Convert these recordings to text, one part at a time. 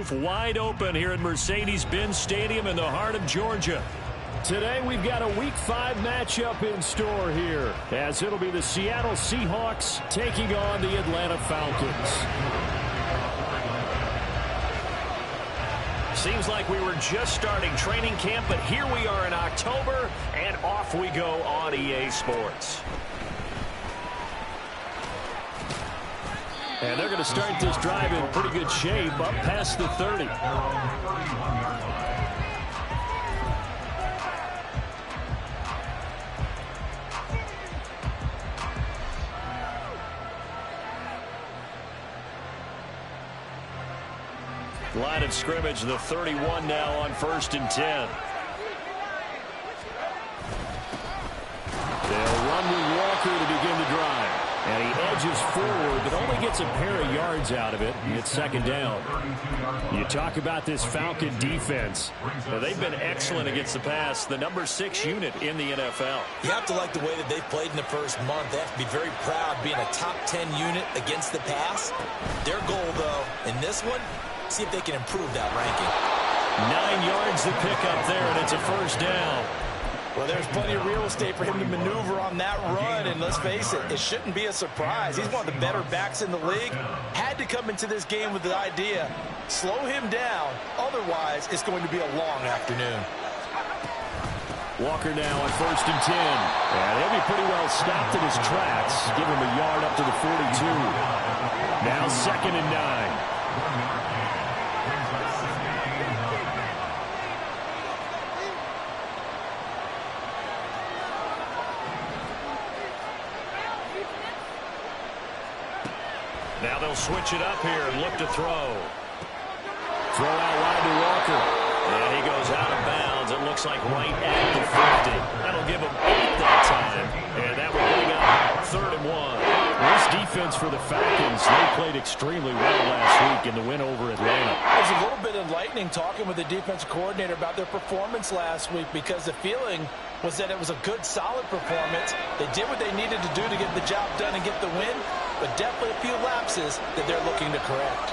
turf wide open here at Mercedes-Benz Stadium in the heart of Georgia. Today we've got a Week 5 matchup in store here, as it'll be the Seattle Seahawks taking on the Atlanta Falcons. Seems like we were just starting training camp, but here we are in October, and off we go on EA Sports. And they're going to start this drive in pretty good shape, up past the 30. Line of scrimmage, the 31 now on 1st and 10. They'll run with Walker to begin the drive. And he edges forward, but only gets a pair of yards out of it. It's 2nd down. You talk about this Falcon defense. Now, they've been excellent against the pass, the number 6 unit in the NFL. You have to like the way that they've played in the first month. They have to be very proud being a top 10 unit against the pass. Their goal, though, in this one, see if they can improve that ranking. 9 yards to pick up there, and it's a 1st down. Well, there's plenty of real estate for him to maneuver on that run, and let's face it, it shouldn't be a surprise. He's one of the better backs in the league. Had to come into this game with the idea, slow him down, otherwise it's going to be a long afternoon. Walker now on 1st and 10. And he'll be pretty well stopped in his tracks. Give him a yard up to the 42. Now 2nd and 9. Now they'll switch it up here and look to throw. Throw out wide to Walker. And he goes out of bounds. It looks like right at the 50. That'll give him 8 that time. And that will bring up 3rd and 1. This defense for the Falcons, they played extremely well last week in the win over Atlanta. It was a little bit enlightening talking with the defensive coordinator about their performance last week, because the feeling was that it was a good, solid performance. They did what they needed to do to get the job done and get the win, but definitely a few lapses that they're looking to correct.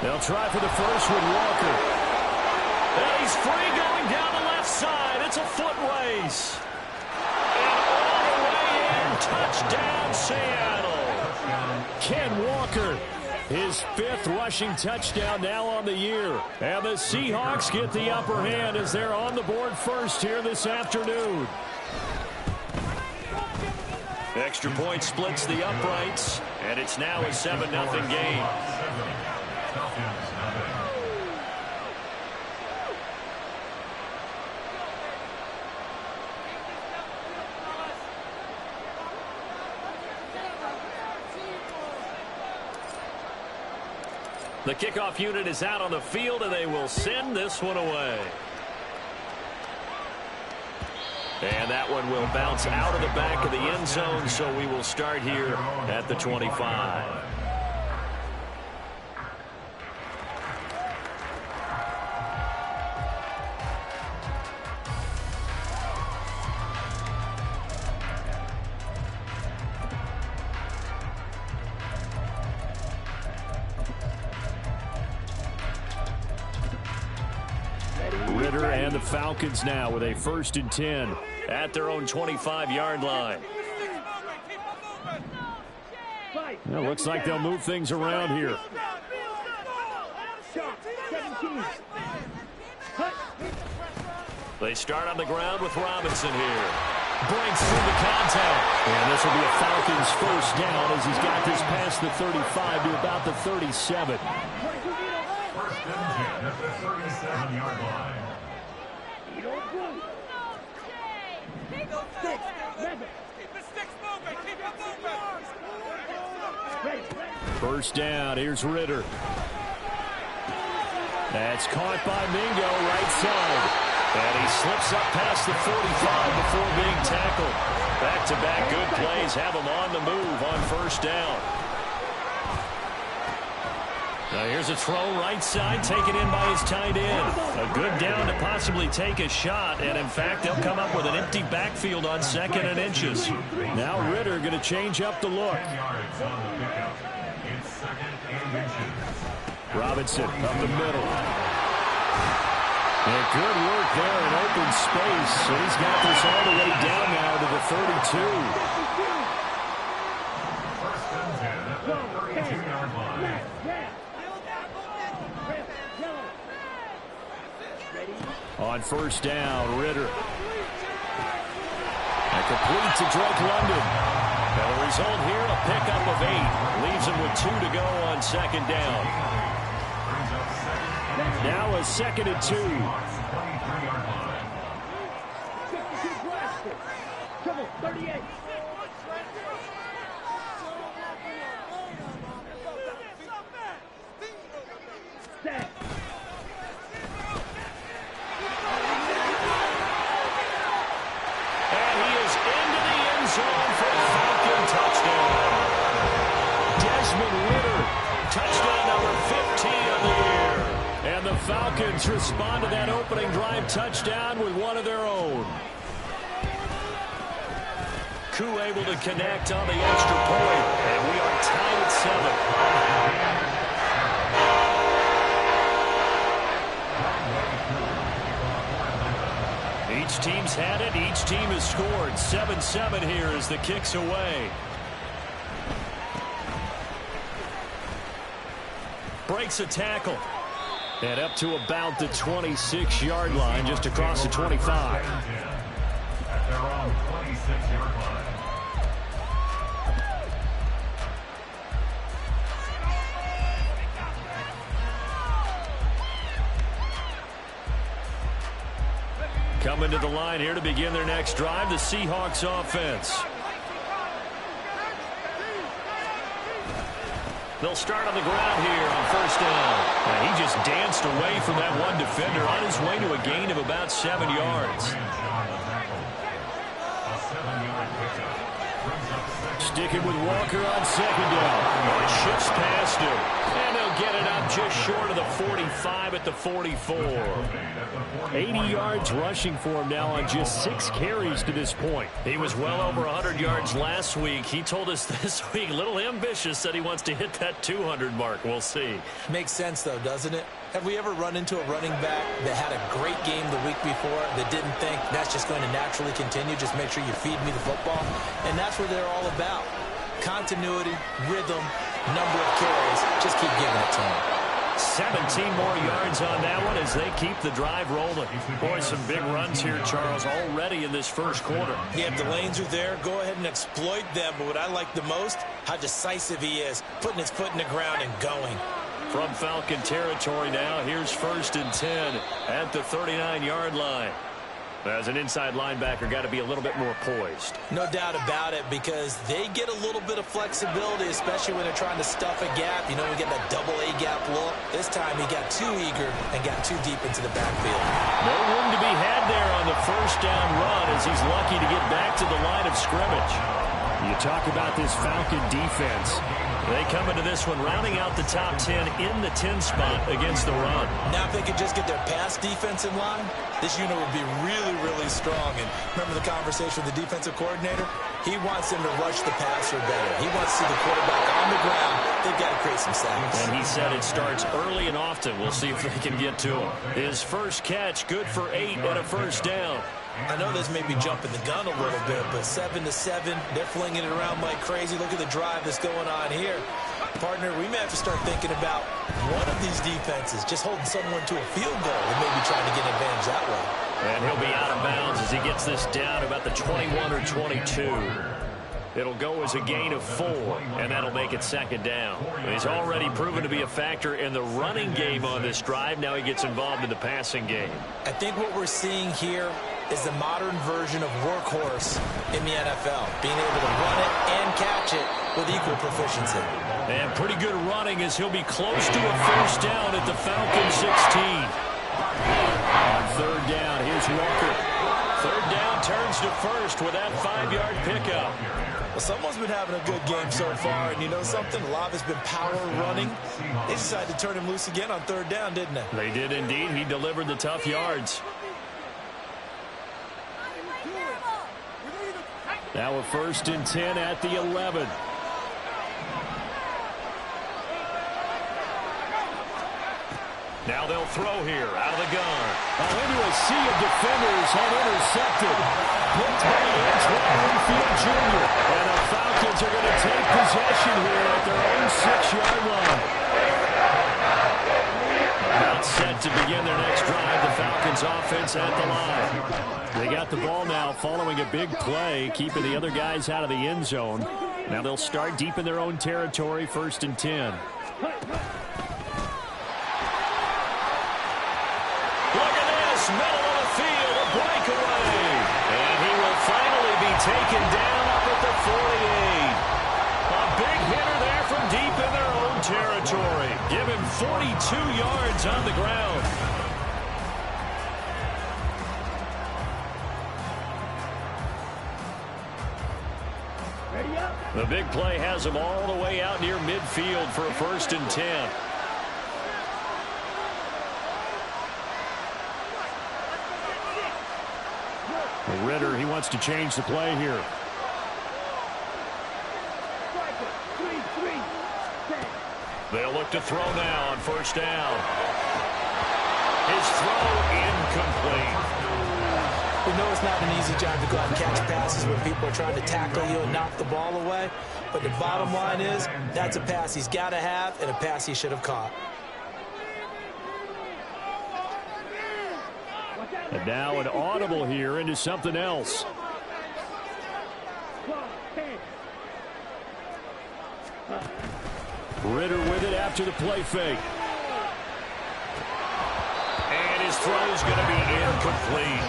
They'll try for the first with Walker. And he's free going down the left side. It's a foot race. And all the way in, touchdown Seattle. Ken Walker, his 5th rushing touchdown now on the year. And the Seahawks get the upper hand as they're on the board first here this afternoon. Extra point splits the uprights, and it's now a 7-0 game. The kickoff unit is out on the field, and they will send this one away. And that one will bounce out of the back of the end zone, so we will start here at the 25. Ridder and the Falcons now with a 1st and 10 at their own 25-yard line. Well, looks like they'll move things around here. They start on the ground with Robinson here. Breaks through the contact. And this will be a Falcons 1st down as he's got this past the 35 to about the 37. 1st and 10 at the 37-yard line. First down, here's Ridder. That's caught by Mingo, right side. And he slips up past the 45 before being tackled. Back-to-back good plays have him on the move on 1st down. Now here's a throw right side, taken in by his tight end. A good down to possibly take a shot, and in fact, they'll come up with an empty backfield on 2nd and inches. Now Ridder going to change up the look. 10 yards on the pickup. It's 2nd and Robinson up the middle. And good work there in open space. So he's got this all the way down now to the 32. First and 10 at the 32-yard line. On first down, Ritter. And complete to Drake London. Now the result here, a pickup of 8. Leaves him with 2 to go on second down. Now a 2nd and 2. Come on, 38. And he is into the end zone for a Falcon touchdown. Desmond Ritter, touchdown number 15 of the year. And the Falcons respond to that opening drive touchdown with one of their own. Koo able to connect on the extra point, and we are tied at 7. Each team's had it. Each team has scored. 7-7 here as the kick's away. Breaks a tackle. And up to about the 26-yard line, just across the 25. At their own 26-yard line. Coming to the line here to begin their next drive, the Seahawks offense. They'll start on the ground here on first down. And he just danced away from that one defender on his way to a gain of about 7 yards. Sticking with Walker on second down. Oh, it shifts past him. And they'll get it up just short of the 45 at the 44. 80 yards rushing for him now on just 6 carries to this point. He was well over 100 yards last week. He told us this week, a little ambitious, said he wants to hit that 200 mark. We'll see. Makes sense, though, doesn't it? Have we ever run into a running back that had a great game the week before that didn't think that's just going to naturally continue? Just make sure you feed me the football. And that's what they're all about. Continuity, rhythm, number of carries. Just keep giving it to him. 17 more yards on that one as they keep the drive rolling. Boy, some big runs here, Charles, already in this first quarter. Yeah, if the lanes are there, go ahead and exploit them. But what I like the most, how decisive he is, putting his foot in the ground and going. From Falcon territory now, here's first and 10 at the 39-yard line. As an inside linebacker, got to be a little bit more poised. No doubt about it, because they get a little bit of flexibility, especially when they're trying to stuff a gap. You know, we get that double A gap look. This time he got too eager and got too deep into the backfield. No room to be had there on the first down run as he's lucky to get back to the line of scrimmage. You talk about this Falcon defense. They come into this one rounding out the top 10 in the 10 spot against the run. Now if they could just get their pass defense in line, this unit would be really, really strong. And remember the conversation with the defensive coordinator? He wants them to rush the passer better. He wants to see the quarterback on the ground. They've got to create some sacks. And he said it starts early and often. We'll see if they can get to him. His first catch, good for 8 and a first down. I know this may be jumping the gun a little bit, but 7-7, they're flinging it around like crazy. Look at the drive that's going on here. Partner, we may have to start thinking about one of these defenses just holding someone to a field goal and maybe trying to get an advantage that way. And he'll be out of bounds as he gets this down about the 21 or 22. It'll go as a gain of 4, and that'll make it second down. He's already proven to be a factor in the running game on this drive. Now he gets involved in the passing game. I think what we're seeing here is the modern version of workhorse in the NFL, being able to run it and catch it with equal proficiency. And pretty good running as he'll be close to a first down at the Falcon 16. On third down, here's Walker. Third down turns to first with that 5-yard pickup. Well, someone's been having a good game so far, and you know something? A lot of it's been power running. They decided to turn him loose again on third down, didn't they? They did indeed. He delivered the tough yards. Now a first and 10 at the 11. Now they'll throw here out of the gun. Into a sea of defenders and intercepted. Picked by Antoine Winfield Jr. And the Falcons are going to take possession here at their own 6-yard line. About set to begin their next drive. The Falcons offense at the line. They got the ball now following a big play, keeping the other guys out of the end zone. Now they'll start deep in their own territory, 1st and 10. Middle of the field, a breakaway. And he will finally be taken down up at the 48. A big hitter there from deep in their own territory. Give him 42 yards on the ground. Ready up. The big play has him all the way out near midfield for a 1st and 10. Ritter, he wants to change the play here. They'll look to throw now on 1st down. His throw incomplete. We know it's not an easy job to go out and catch passes when people are trying to tackle you and knock the ball away. But the bottom line is, that's a pass he's got to have and a pass he should have caught. And now an audible here into something else. Ritter with it after the play fake. And his throw's going to be incomplete.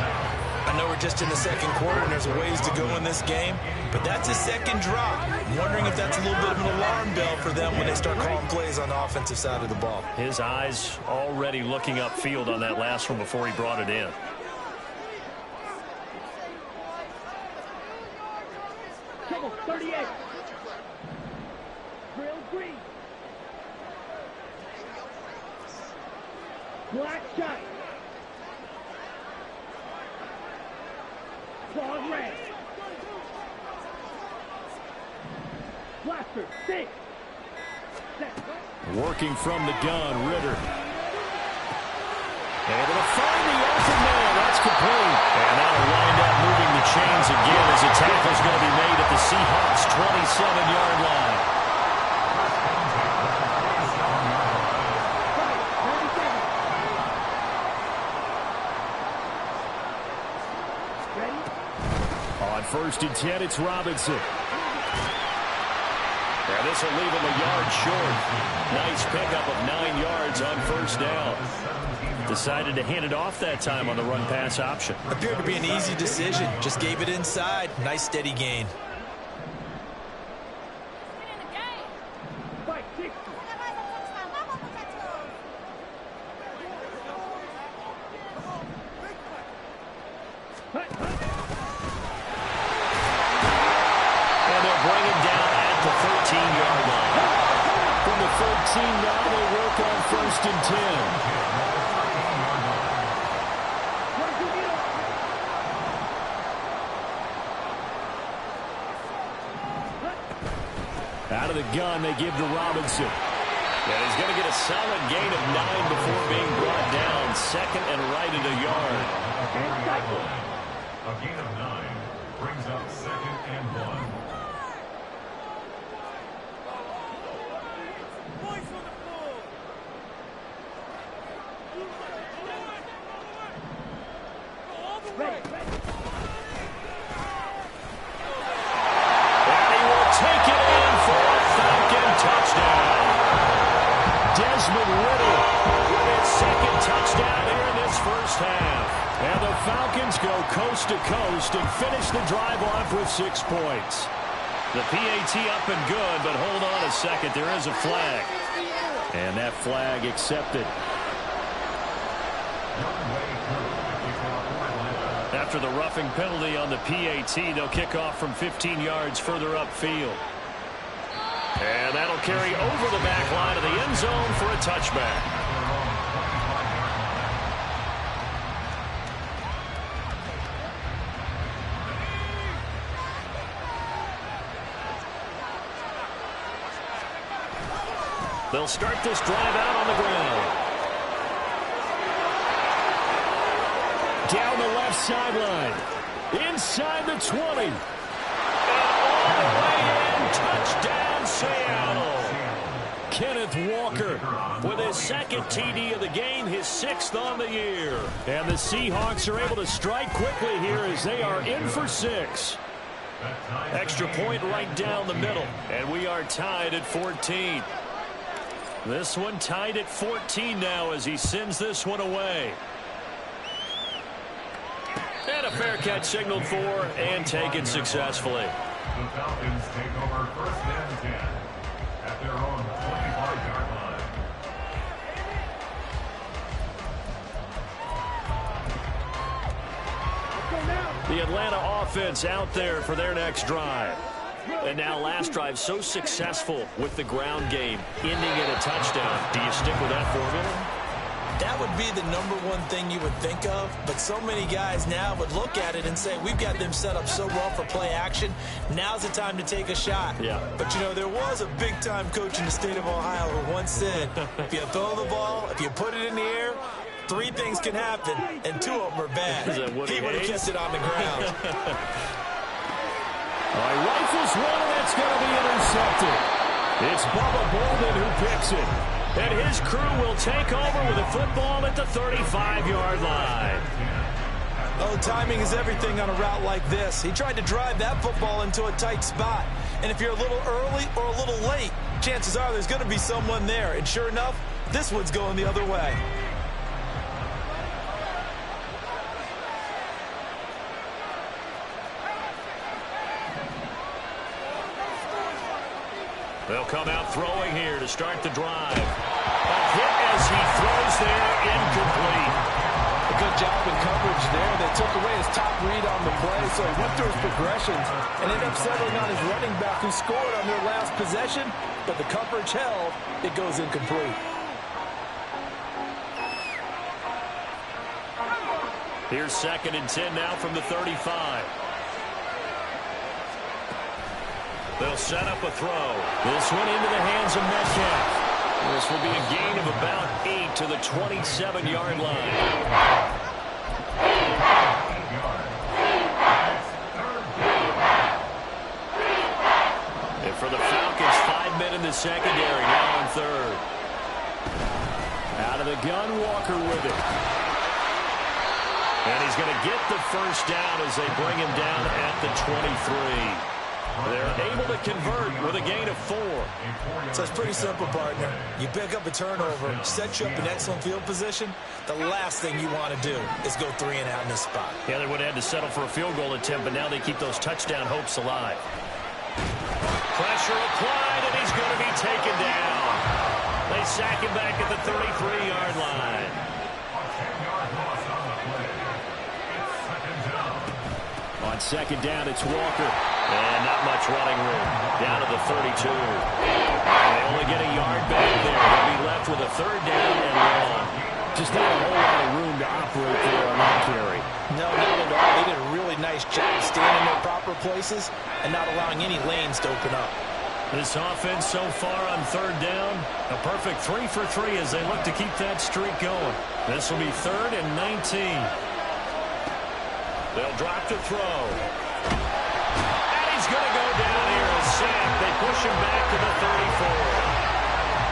I know we're just in the 2nd quarter and there's a ways to go in this game, but that's a 2nd drop. I'm wondering if that's a little bit of an alarm bell for them when they start calling plays on the offensive side of the ball. His eyes already looking upfield on that last one before he brought it in. Trouble, 38. Drill green. Black shot. Claw red. Blaster, 6. Working from the gun, Ritter. Able to find the open man. That's complete. And that'll wind up moving the chains again as a tackle's going to be made at the Seahawks' 27-yard line. On 1st and 10, it's Robinson. And this will leave him a yard short. Nice pickup of 9 yards on 1st down. Decided to hand it off that time on the run-pass option. Appeared to be an easy decision. Just gave it inside. Nice steady gain. And they'll bring it down at the 13-yard line. From the 13 now, they work on 1st and 10. Out of the gun, they give to Robinson. And he's going to get a solid gain of 9 before being brought down. 2nd and right at a yard. A gain of 9 brings up 2nd and 1. Desmond Ritter with his 2nd touchdown here in this 1st half. And the Falcons go coast to coast and finish the drive off with 6 points. The PAT up and good, but hold on a second. There is a flag. And that flag accepted. After the roughing penalty on the PAT, they'll kick off from 15 yards further upfield. And that'll carry over the back line of the end zone for a touchback. They'll start this drive out on the ground. sideline. Inside the 20. And all the way in. Touchdown, Seattle. Kenneth Walker with his second TD of the game, his 6th on the year. And the Seahawks are able to strike quickly here as they are in for 6. Extra point right down the middle. And we are tied at 14. This one tied at 14 now as he sends this one away. And a fair catch signaled for and taken successfully. The Falcons take over 1st and 10 at their own 25-yard line. The Atlanta offense out there for their next drive. And now last drive so successful with the ground game, ending in a touchdown. Do you stick with that formula? That would be the #1 thing you would think of, but so many guys now would look at it and say, we've got them set up so well for play action. Now's the time to take a shot. Yeah. But, you know, there was a big-time coach in the state of Ohio who once said, if you throw the ball, if you put it in the air, 3 things can happen, and 2 of them are bad. Is that Woody he would have Hayes? kept it on the ground. All right, rifles one, and that's going to be intercepted. It's Bubba Bolden who picks it. And his crew will take over with a football at the 35-yard line. Oh, timing is everything on a route like this. He tried to drive that football into a tight spot. And if you're a little early or a little late, chances are there's going to be someone there. And sure enough, this one's going the other way. They'll come out throwing here to start the drive. A hit as he throws there, incomplete. A good job in coverage there. They took away his top read on the play, so he went through his progressions and ended up settling on his running back who scored on their last possession, but the coverage held. It goes incomplete. Here's 2nd and 10 now from the 35. They'll set up a throw. This one into the hands of Metcalf. This will be a gain of about 8 to the 27-yard line. And for the Falcons, 5 men in the secondary, now on 3rd. Out of the gun, Walker with it. And he's going to get the first down as they bring him down at the 23. They're able to convert with a gain of 4. So it's pretty simple, partner. You pick up a turnover, set you up in excellent field position. The last thing you want to do is go 3 and out in this spot. Yeah, they would have had to settle for a field goal attempt, but now they keep those touchdown hopes alive. Pressure applied, and he's going to be taken down. They sack him back at the 33-yard line. On 2nd down, it's Walker. And not much running room. Down to the 32. They only get a yard back there. They'll be left with a 3rd down and long. Just not a whole lot of room to operate there on that carry. No, not at all. They did a really nice job staying in their proper places and not allowing any lanes to open up. This offense so far on 3rd down, a perfect 3 for 3 as they look to keep that streak going. This will be 3rd and 19. They'll drop to throw. He's going to go down here a sack. They push him back to the 34.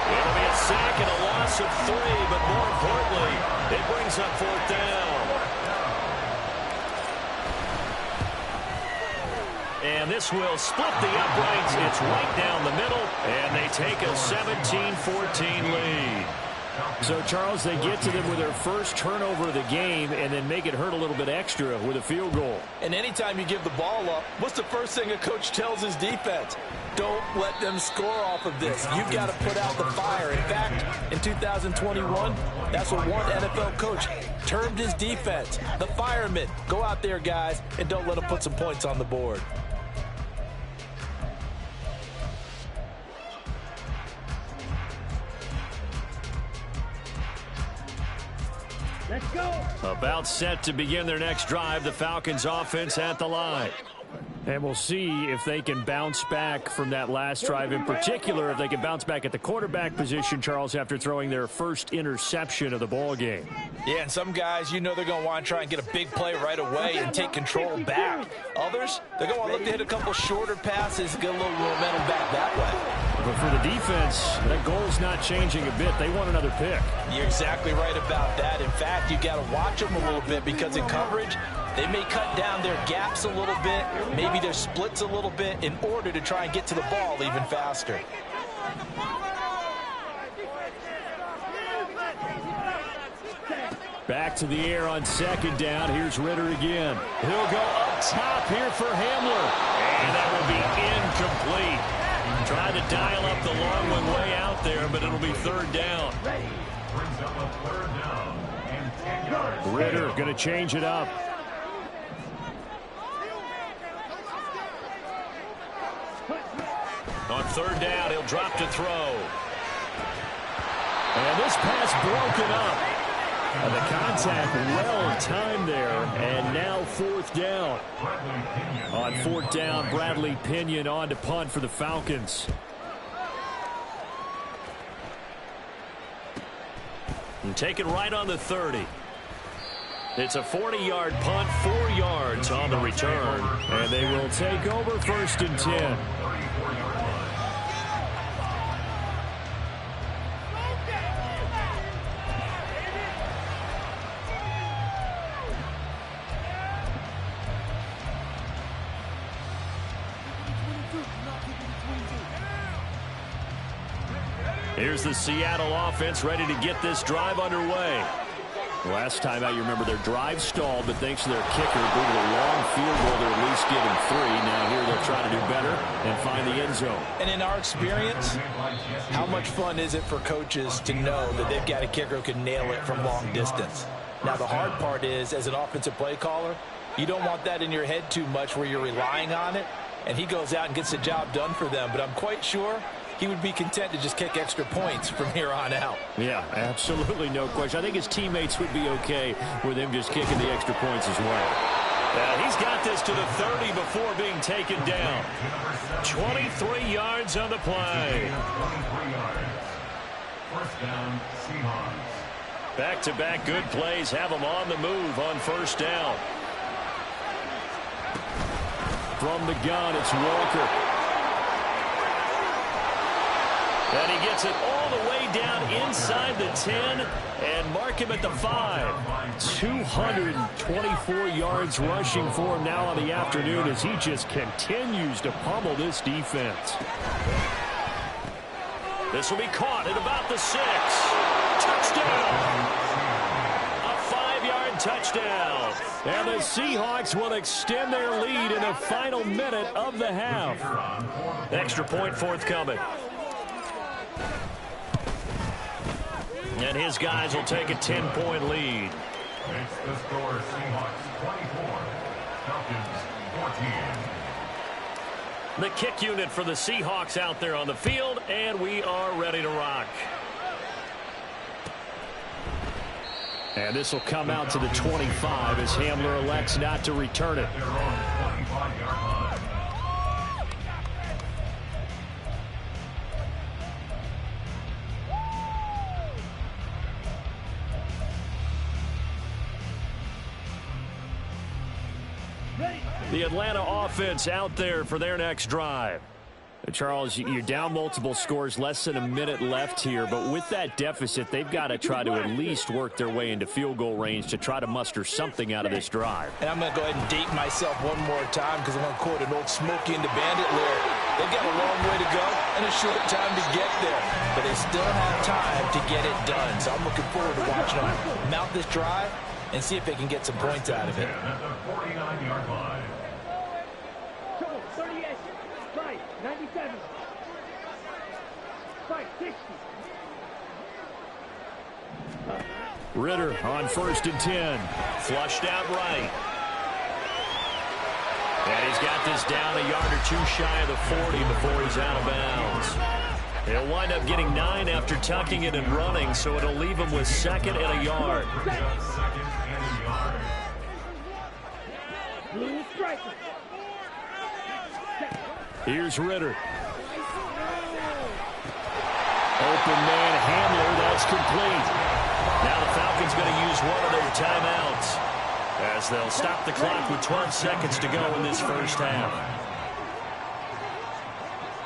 It'll be a sack and a loss of 3, but more importantly, it brings up 4th down. And this will split the uprights. It's right down the middle, and they take a 17-14 lead. So, Charles, they get to them with their first turnover of the game and then make it hurt a little bit extra with a field goal. And anytime you give the ball up, what's the first thing a coach tells his defense? Don't let them score off of this. You've got to put out the fire. In fact, in 2021, that's what one NFL coach termed his defense, the firemen. Go out there, guys, and don't let them put some points on the board. Let's go. About set to begin their next drive. The Falcons offense at the line. And we'll see if they can bounce back from that last drive, in particular, if they can bounce back at the quarterback position, Charles, after throwing their first interception of the ball game. Yeah, and some guys, you know they're going to want to try and get a big play right away and take control back. Others, they're going to want to look to hit a couple shorter passes, get a little momentum back that way. But for the defense, that goal's not changing a bit. They want another pick. You're exactly right about that. In fact, you got to watch them a little bit because in coverage, they may cut down their gaps a little bit, maybe their splits a little bit in order to try and get to the ball even faster. Back to the air on second down. Here's Ritter again. He'll go up top here for Hamler. And that will be incomplete. Tried to dial up the long one way out there, but it'll be third down. Brings up a third down and 10 yards. Ritter going to change it up. On third down, he'll drop to throw. And this pass broken up. And the contact well timed there. And now fourth down. On fourth down, Bradley Pinion on to punt for the Falcons. And take it right on the 30. It's a 40-yard punt, 4 yards on the return. And they will take over first and 10. Here's the Seattle offense ready to get this drive underway. Last time out, you remember their drive stalled, but thanks to their kicker, due to a long field goal, they're at least getting 3. Now here they'll try to do better and find the end zone. And in our experience, how much fun is it for coaches to know that they've got a kicker who can nail it from long distance? Now the hard part is, as an offensive play caller, you don't want that in your head too much where you're relying on it, and he goes out and gets the job done for them. But I'm quite sure he would be content to just kick extra points from here on out. Yeah, absolutely no question. I think his teammates would be okay with him just kicking the extra points as well. He's got this to the 30 before being taken down. 23 yards on the play. 23 yards. First down, Seahawks. Back-to-back good plays have them on the move on first down. From the gun, it's Walker. And he gets it all the way down inside the 10 and mark him at the 5. 224 yards rushing for him now on the afternoon as he just continues to pummel this defense. This will be caught at about the 6. Touchdown! A 5-yard touchdown. And the Seahawks will extend their lead in the final minute of the half. Extra point forthcoming. And his guys will take a 10-point lead. Makes the score Seahawks 24, Falcons 14. The kick unit for the Seahawks out there on the field, and we are ready to rock. And this will come out to the 25 as Hamler elects not to return it. Their own 25-yard line. The Atlanta offense out there for their next drive. Charles, you're down multiple scores, less than a minute left here, but with that deficit, they've got to try to at least work their way into field goal range to try to muster something out of this drive. And I'm going to go ahead and date myself one more time because I'm going to quote an old Smokey and the Bandit lyric. They've got a long way to go and a short time to get there, but they still have time to get it done. So I'm looking forward to watching them mount this drive and see if they can get some points out of it. At the 49-yard line. 38, right, 97, right, 60. Ritter on first and 10. Flushed out right. And he's got this down a yard or two shy of the 40 before he's out of bounds. He'll wind up getting 9 after tucking it and running, so it'll leave him with second and a yard. Blue striker. Here's Ritter. Open man Hamler, that's complete. Now the Falcons going to use one of their timeouts as they'll stop the clock with 12 seconds to go in this first half.